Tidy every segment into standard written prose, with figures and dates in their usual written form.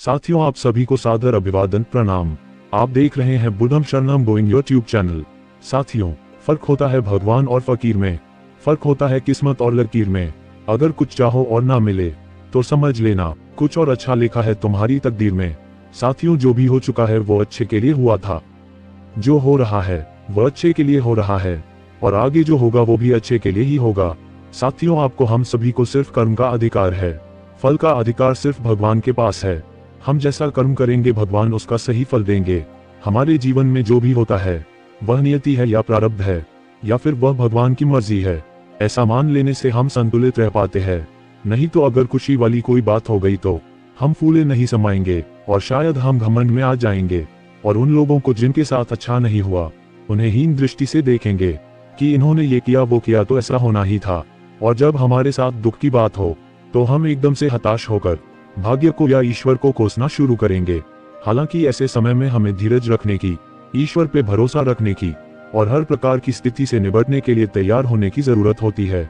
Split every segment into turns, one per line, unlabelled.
साथियों, आप सभी को सादर अभिवादन प्रणाम। आप देख रहे हैं बुद्धम शरणम गोइंग यूट्यूब चैनल। साथियों, फर्क होता है भगवान और फकीर में, फर्क होता है किस्मत और लकीर में। अगर कुछ चाहो और ना मिले तो समझ लेना कुछ और अच्छा लिखा है तुम्हारी तकदीर में। साथियों, जो भी हो चुका है वो अच्छे के लिए हुआ था, जो हो रहा है वह अच्छे के लिए हो रहा है, और आगे जो होगा वो भी अच्छे के लिए ही होगा। साथियों, आपको हम सभी को सिर्फ कर्म का अधिकार है, फल का अधिकार सिर्फ भगवान के पास है। हम जैसा कर्म करेंगे भगवान उसका सही फल देंगे। हमारे जीवन में जो भी होता है वह नियति है या प्रारब्ध है, या फिर वह भगवान की मर्जी है। ऐसा मान लेने से हम संतुलित रह पाते हैं। नहीं तो अगर खुशी वाली कोई बात हो गई तो हम फूले नहीं समाएंगे, और शायद हम घमंड में आ जाएंगे, और उन लोगों को जिनके साथ अच्छा नहीं हुआ उन्हें हीन दृष्टि से देखेंगे कि इन्होंने ये किया वो किया तो ऐसा होना ही था। और जब हमारे साथ दुख की बात हो तो हम एकदम से हताश होकर भाग्य को या ईश्वर को कोसना शुरू करेंगे। हालांकि ऐसे समय में हमें धीरज रखने की, ईश्वर पे भरोसा रखने की और हर प्रकार की स्थिति से निपटने के लिए तैयार होने की जरूरत होती है।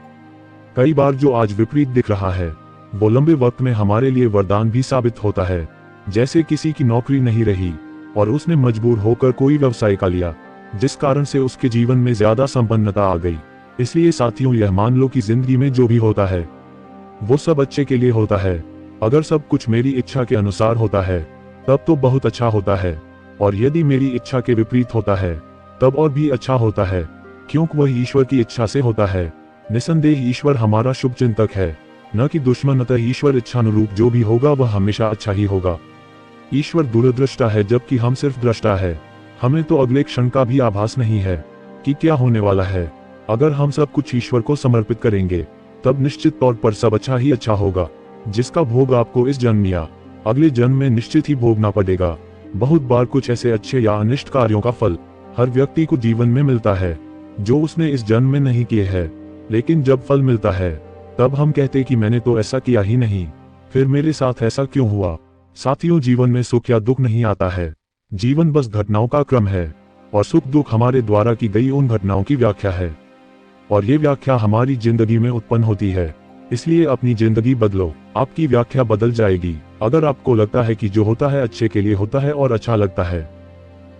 कई बार जो आज विपरीत दिख रहा है वो लंबे वक्त में हमारे लिए वरदान भी साबित होता है। जैसे किसी की नौकरी नहीं रही और उसने मजबूर होकर कोई व्यवसाय का लिया, जिस कारण से उसके जीवन में ज्यादा संपन्नता आ गई। इसलिए साथियों, यह मान लो कि जिंदगी में जो भी होता है वो सब अच्छे के लिए होता है। अगर सब कुछ मेरी इच्छा के अनुसार होता है तब तो बहुत अच्छा होता है, और यदि मेरी इच्छा के विपरीत होता है तब और भी अच्छा होता है, क्योंकि वह ईश्वर की इच्छा से होता है। निसंदेह ईश्वर हमारा शुभ चिंतक है, न कि दुश्मन। अतः ईश्वर इच्छानुरूप जो भी होगा वह हमेशा अच्छा ही होगा। ईश्वर दूरदृष्टा है जबकि हम सिर्फ दृष्टा है। हमें तो अगले क्षण का भी आभास नहीं है कि क्या होने वाला है। अगर हम सब कुछ ईश्वर को समर्पित करेंगे तब निश्चित तौर पर सब अच्छा ही अच्छा होगा, जिसका भोग आपको इस जन्म या अगले जन्म में निश्चित ही भोगना पड़ेगा। बहुत बार कुछ ऐसे अच्छे या अनिष्ट कार्यों का फल हर व्यक्ति को जीवन में मिलता है जो उसने इस जन्म में नहीं किए हैं, लेकिन जब फल मिलता है तब हम कहते कि मैंने तो ऐसा किया ही नहीं, फिर मेरे साथ ऐसा क्यों हुआ। साथियों, जीवन में सुख या दुख नहीं आता है, जीवन बस घटनाओं का क्रम है, और सुख दुख हमारे द्वारा की गई उन घटनाओं की व्याख्या है, और ये व्याख्या हमारी जिंदगी में उत्पन्न होती है। इसलिए अपनी जिंदगी बदलो, आपकी व्याख्या बदल जाएगी। अगर आपको लगता है कि जो होता है अच्छे के लिए होता है और अच्छा लगता है,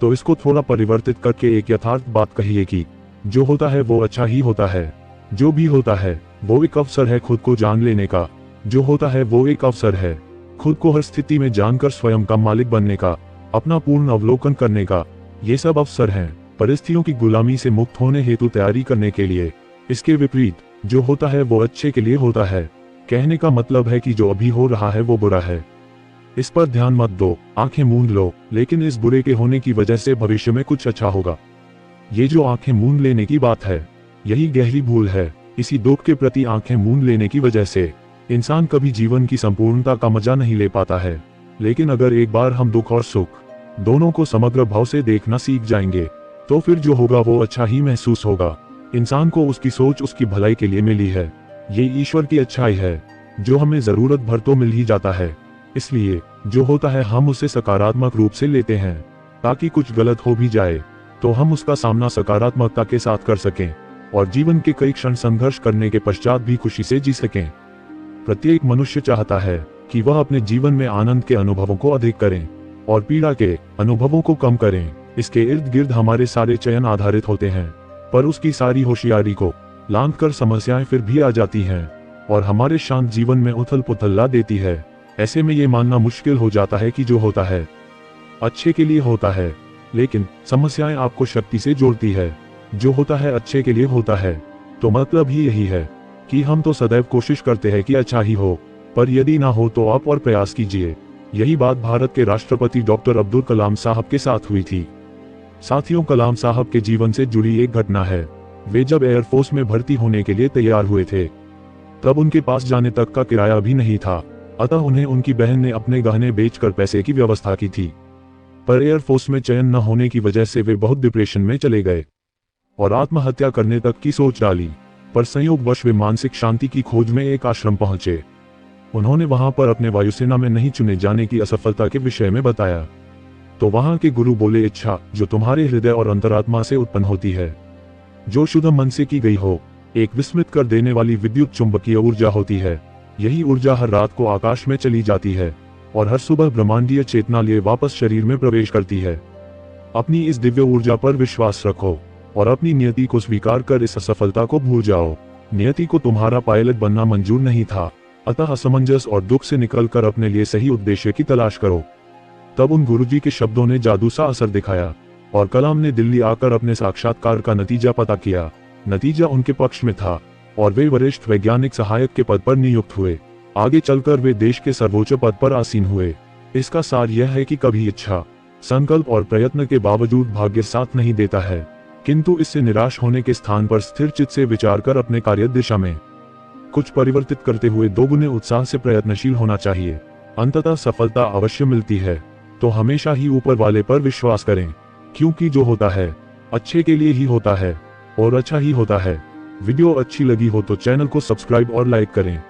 तो इसको थोड़ा परिवर्तित करके एक यथार्थ बात कहिए कि जो होता है वो अच्छा ही होता है। जो भी होता है वो एक अवसर है खुद को जान लेने का। जो होता है वो एक अवसर है खुद को हर स्थिति में जानकर स्वयं का मालिक बनने का, अपना पूर्ण अवलोकन करने का। ये सब अवसर हैं परिस्थितियों की गुलामी से मुक्त होने हेतु तैयारी करने के लिए। इसके विपरीत जो होता है वो अच्छे के लिए होता है कहने का मतलब है कि जो अभी हो रहा है वो बुरा है। इस पर ध्यान मत दो, आंखें मूंद लो, लेकिन इस बुरे के होने की वजह से भविष्य में कुछ अच्छा होगा। ये जो आंखें मूंद लेने की बात है यही गहरी भूल है। इसी दुख के प्रति आंखें मूंद लेने की वजह से इंसान कभी जीवन की संपूर्णता का मजा नहीं ले पाता है। लेकिन अगर एक बार हम दुख और सुख दोनों को समग्र भाव से देखना सीख जाएंगे तो फिर जो होगा वो अच्छा ही महसूस होगा। इंसान को उसकी सोच उसकी भलाई के लिए मिली है। ये ईश्वर की अच्छाई है जो हमें जरूरत भर तो मिल ही जाता है। इसलिए जो होता है हम उसे सकारात्मक रूप से लेते हैं, ताकि कुछ गलत हो भी जाए तो हम उसका सामना सकारात्मकता के साथ कर सकें, और जीवन के कई क्षण संघर्ष करने के पश्चात भी खुशी से जी सकें। प्रत्येक मनुष्य चाहता है कि वह अपने जीवन में आनंद के अनुभवों को अधिक करें और पीड़ा के अनुभवों को कम करें। इसके इर्द गिर्द हमारे सारे चयन आधारित होते हैं, पर उसकी सारी होशियारी को लांघ कर समस्याएं फिर भी आ जाती हैं और हमारे शांत जीवन में उथल पुथल ला देती है। ऐसे में ये मानना मुश्किल हो जाता है कि जो होता है अच्छे के लिए होता है, लेकिन समस्याएं आपको शक्ति से जोड़ती है। जो होता है अच्छे के लिए होता है तो मतलब ही यही है कि हम तो सदैव कोशिश करते हैं कि अच्छा ही हो, पर यदि ना हो तो आप और प्रयास कीजिए। यही बात भारत के राष्ट्रपति डॉक्टर अब्दुल कलाम साहब के साथ हुई थी। साथियों, कलाम साहब के जीवन से जुड़ी एक घटना है। वे जब एयरफोर्स में भर्ती होने के लिए तैयार हुए थे तब उनके पास जाने तक का किराया भी नहीं था, अतः उन्हें उनकी बहन ने अपने गहने बेचकर पैसे की व्यवस्था की थी। पर एयरफोर्स में चयन न होने की वजह से वे बहुत डिप्रेशन में चले गए और आत्महत्या करने तक की सोच डाली। पर संयोगवश वे मानसिक शांति की खोज में एक आश्रम पहुंचे। उन्होंने वहां पर अपने वायुसेना में नहीं चुने जाने की असफलता के विषय में बताया, तो वहां के गुरु बोले, इच्छा जो तुम्हारे हृदय और अंतरात्मा से उत्पन्न होती है, जो शुद्ध मन से की गई हो, एक विस्मित कर देने वाली विद्युत चुंबकीय ऊर्जा होती है। यही ऊर्जा हर रात को आकाश में चली जाती है और हर सुबह ब्रह्मांडीय चेतना लिए वापस शरीर में प्रवेश करती है। अपनी इस दिव्य ऊर्जा पर विश्वास रखो और अपनी नियति को स्वीकार कर इस असफलता को भूल जाओ। नियति को तुम्हारा पायलट बनना मंजूर नहीं था, अतः असमंजस और दुख से निकलकर अपने लिए सही उद्देश्य की तलाश करो। तब उन गुरुजी के शब्दों ने जादू सा असर दिखाया और कलाम ने दिल्ली आकर अपने साक्षात्कार का नतीजा पता किया। नतीजा उनके पक्ष में था और वे वरिष्ठ वैज्ञानिक सहायक के पद पर नियुक्त हुए। आगे चलकर वे देश के सर्वोच्च पद पर आसीन हुए। इसका सार यह है कि कभी इच्छा, संकल्प और प्रयत्न के बावजूद भाग्य साथ नहीं देता है, किंतु इससे निराश होने के स्थान पर स्थिर चित्त से विचार कर अपने कार्य दिशा में कुछ परिवर्तित करते हुए दोगुने उत्साह से प्रयत्नशील होना चाहिए। अंततः सफलता अवश्य मिलती है, तो हमेशा ही ऊपर वाले पर विश्वास करें, क्योंकि जो होता है अच्छे के लिए ही होता है और अच्छा ही होता है। वीडियो अच्छी लगी हो तो चैनल को सब्सक्राइब और लाइक करें।